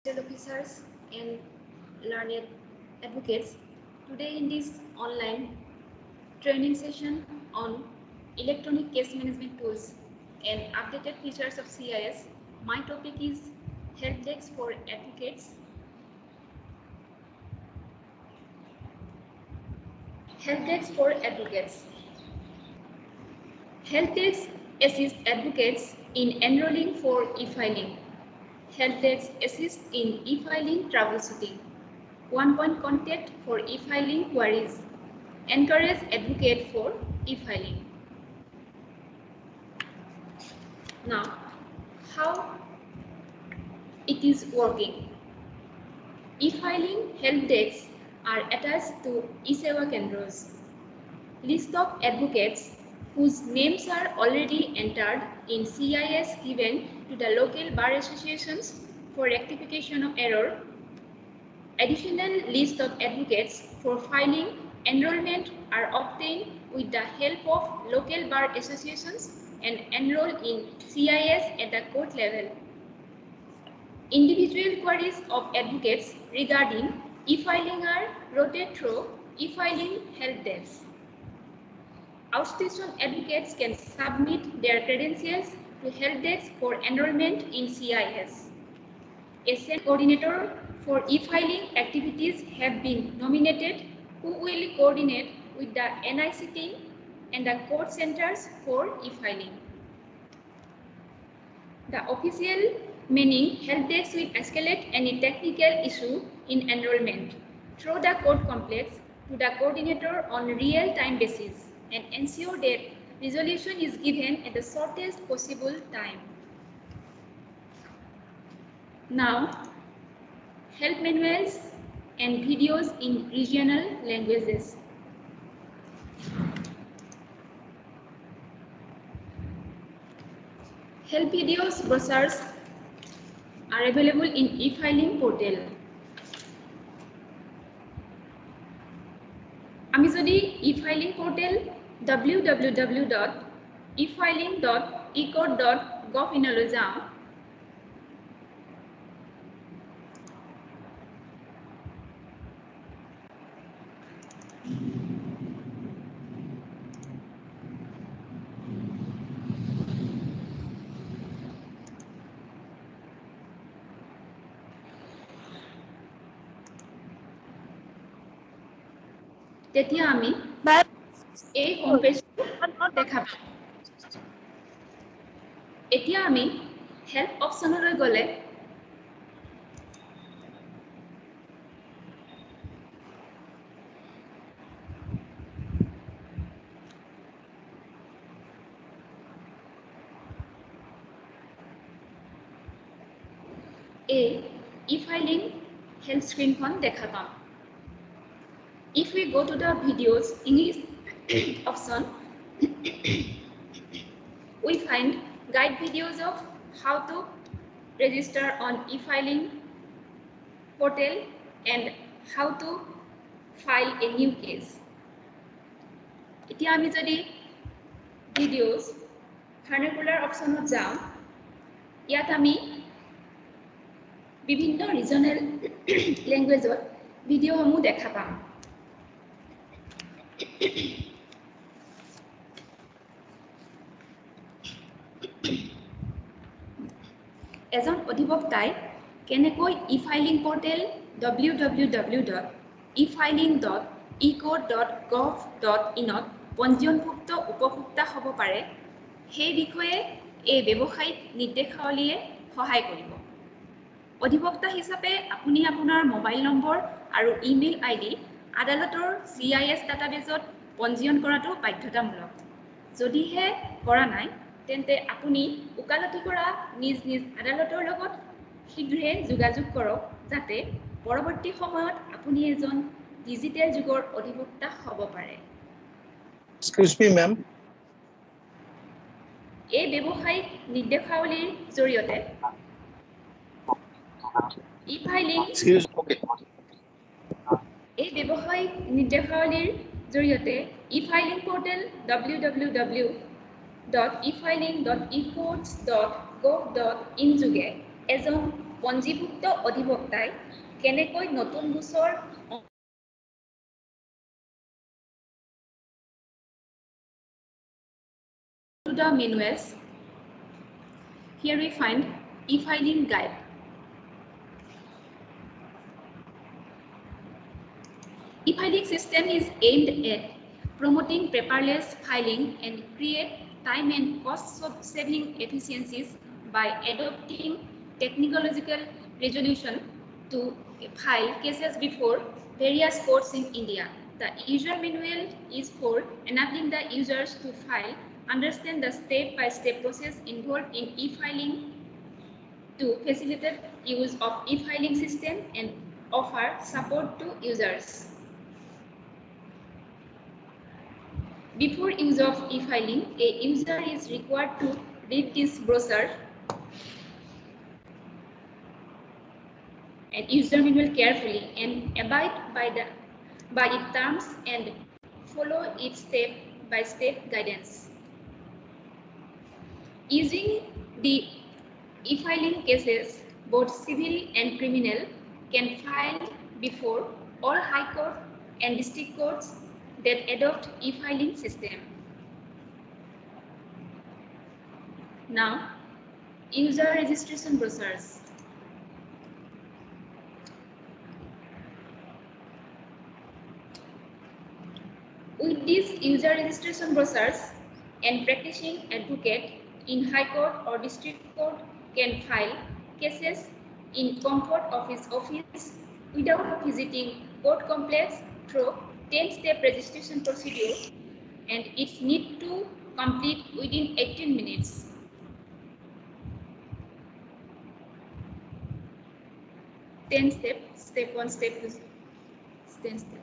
judicial officers and learned advocates. Today in this online training session on electronic case management tools and updated features of CIS, my topic is help desk for advocates. Help desk for advocates. Help desk assists advocates in enrolling for e-filing. Help desk assists in e-filing troubleshooting. One-point contact for e-filing queries. Encourage advocate for e-filing. Now, how it is working? E-filing help desks are attached to e-Sewa Kendras. List of advocates whose names are already entered in CIS given to the local bar associations for rectification of error. Additional list of advocates for filing enrollment are obtained with the help of local bar associations and enroll in CIS at the court level. Individual queries of advocates regarding e-filing are routed through e-filing help desk. Outstation advocates can submit their credentials to help desk for enrollment in CIS. A SEN coordinator for e-filing activities have been nominated who will coordinate with the NIC team and the court centers for e-filing. The official meaning help desk will escalate any technical issue in enrollment through the court complex to the coordinator on real-time basis and ensure that resolution is given at the shortest possible time. Now, help manuals and videos in regional languages. Help videos brochures are available in e-filing portal. আমি যদি e-filing portal www.efiling.ecode.gov লৈ যাওঁ তেতিয়া আমি এই home পেজটো দেখা পাম এতিয়া আমি হেল্প অপচনলৈ গলে e-filing help screenখন দেখা পাম If we go to the videos English option, we find guide videos of how to register on e-filing portal and how to file a new case. এতিয়া আমি যদি videos vernacular option যাওঁ ইয়াত আমি বিভিন্ন regional language video সমূহ দেখা পাম এজন অধিবক্তাই কেনেকৈ e-filing portal www.efiling.ecode.gov.in ত পঞ্জীয়নভুক্ত উপভোক্তা হ'ব পাৰে সেই বিষয়ে এই ব্যৱসায়িক নিৰ্দেশাৱলীয়ে সহায় কৰিব অধিবক্তা হিচাপে আপুনি আপোনাৰ মোবাইল নম্বৰ আৰু ইমেইল আইডি আদালতৰ CIS ডাটাবেজত পঞ্জীয়ন কৰাটো বাধ্যতামূলক যদিহে কৰা নাই তেন্তে আপুনি উকালতি কৰা নিজ আদালতৰ লগত শীঘ্ৰে যোগাযোগ কৰক যাতে পৰৱৰ্তী সময়ত আপুনি এজন ডিজিটেল যুগৰ অধিবক্তা হ'ব পাৰে Excuse me, ma'am. এই ব্যৱসায়িক নিৰ্দেশাৱলীৰ জৰিয়তে e-filing এই ব্যৱসায়িক নিৰ্দেশাৱলীৰ জৰিয়তে e-filing portal www.efiling.ecodes.gov.in যোগে এজন পঞ্জীভুক্ত অধিবক্তাই কেনেকৈ নতুন গোচৰ to the manuals. Here we find e-filing guide. E-filing system is aimed at promoting paperless filing and create time and cost-saving efficiencies by adopting technological resolution to file cases before various courts in India. The user manual is for enabling the users to file, understand the step-by-step process involved in e-filing, to facilitate use of e-filing system and offer support to users. Before use of e-filing, a user is required to read this brochure and user manual carefully and abide by its terms and follow its step-by-step guidance. Using the e-filing cases, both civil and criminal can file before all high court and district courts that adopt e-filing system. Now, user registration brochures. With these user registration brochures, a practicing advocate in High Court or District Court can file cases in comfort of his office without visiting court complex through 10-step registration procedure, and it need to complete within 18 minutes. Step 1, step 2, 10 step.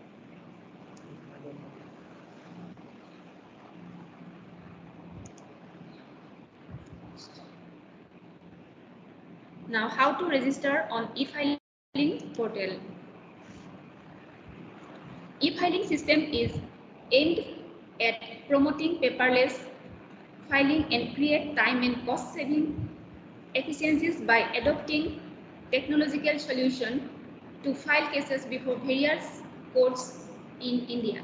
Now, how to register on e-filing portal. E-filing system is aimed at promoting paperless filing and create time and cost-saving efficiencies by adopting technological solution to file cases before various courts in India.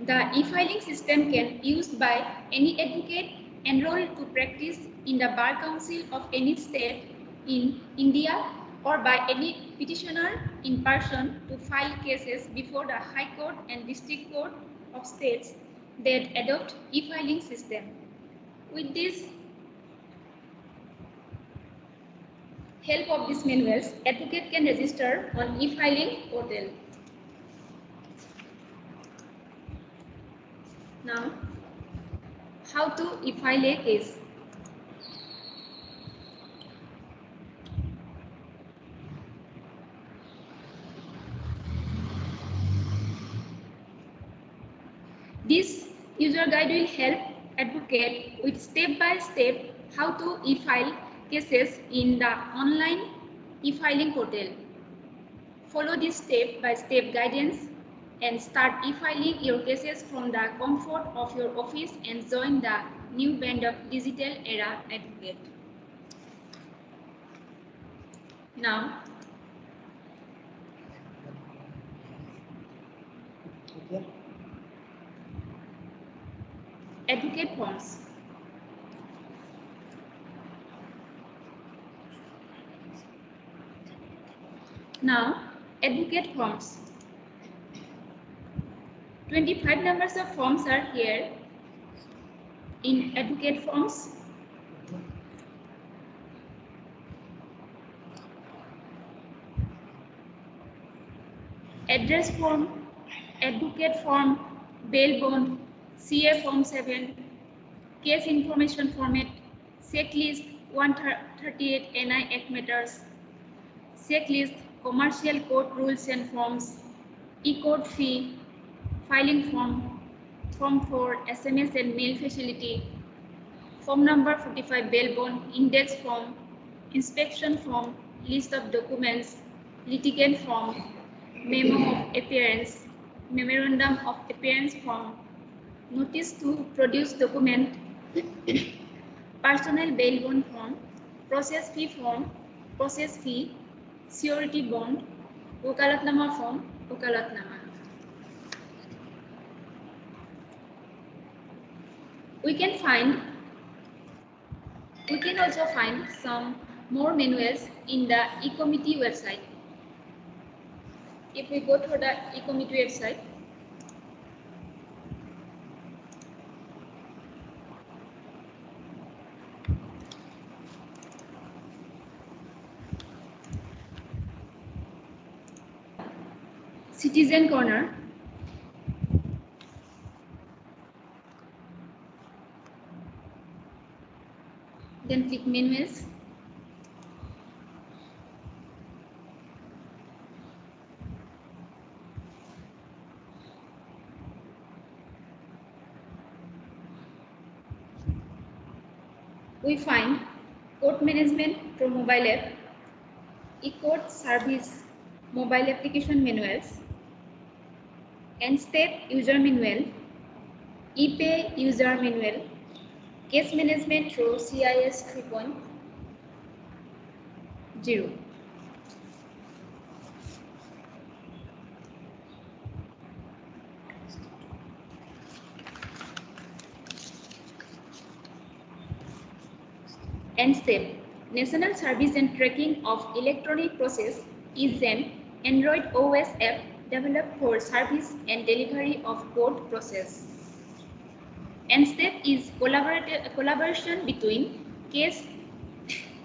The e-filing system can be used by any advocate enrolled to practice in the Bar Council of any state in India or by any petitioner in person to file cases before the High Court and District Court of states that adopt e-filing system. With this help of these manuals, advocate can register on e-filing portal. Now, how to e-file a case. This user guide will help advocate with step-by-step how to e-file cases in the online e-filing portal. Follow this step-by-step guidance and start e-filing your cases from the comfort of your office and join the new band of digital era advocate. Now, advocate forms. Now, advocate forms. 25 numbers of forms are here in advocate forms. Address form, advocate form, bail bond, CA form 7, case information format, checklist 138 NI Act matters, checklist, commercial court rules and forms, e-court fee, filing form, form for SMS and mail facility, form number 45 bail bond, index form, inspection form, list of documents, litigant form, memo of appearance, memorandum of appearance form, notice to produce document, personal bail bond form, process fee form, process fee, surety bond, wakalatnama form, wakalatnama. We can also find some more manuals in the e-committee website. If we go to the e-committee website, Citizen Corner, then click manuals. We find Code Management for Mobile App, eCode Service Mobile Application Manuals, Nstep User Manual, ePay User Manual, Case Management through CIS 3.0. Nstep, National Service and Tracking of Electronic Process, is an Android OS app developed for service and delivery of code process. Nstep is a collaboration between Case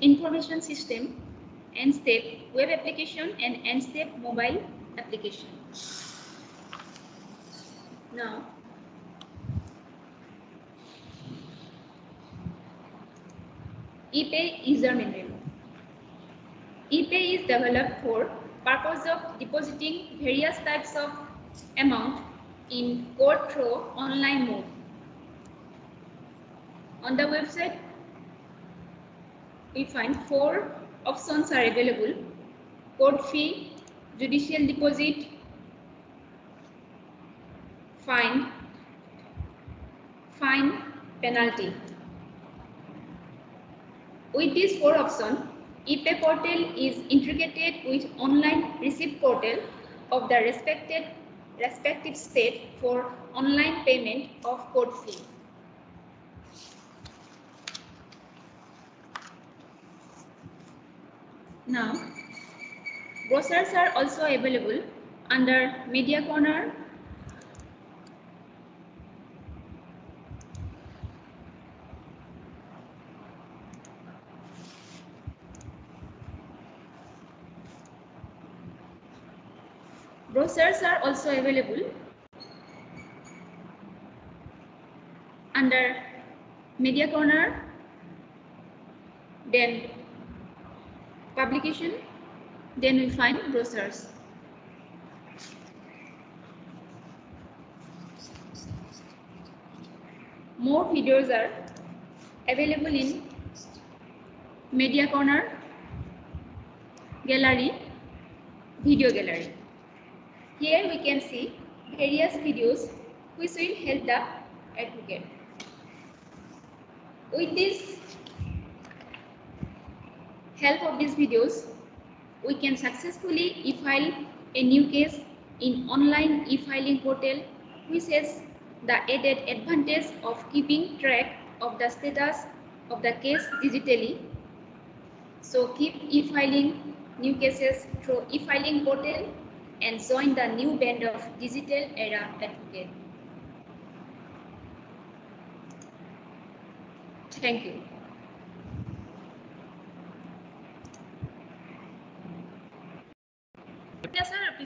Information System, Nstep Web Application, and Nstep Mobile Application. Now, ePay User Manual. ePay is developed for purpose of depositing various types of amount in code through online mode. On the website, we find 4 options are available: code fee, judicial deposit, fine, penalty. With these 4 options, ePay portal is integrated with online receipt portal of the respective state for online payment of code fee. Now, brochures are also available under Media Corner, brochures are also available under Media Corner, then publication, then we find brochures. More videos are available in Media Corner, Gallery, Video Gallery. Here we can see various videos which will help the advocate. With this help of these videos, we can successfully e-file a new case in online e-filing portal, which has the added advantage of keeping track of the status of the case digitally. So keep e-filing new cases through e-filing portal and join the new band of digital era advocate. Thank you. Yes, sir.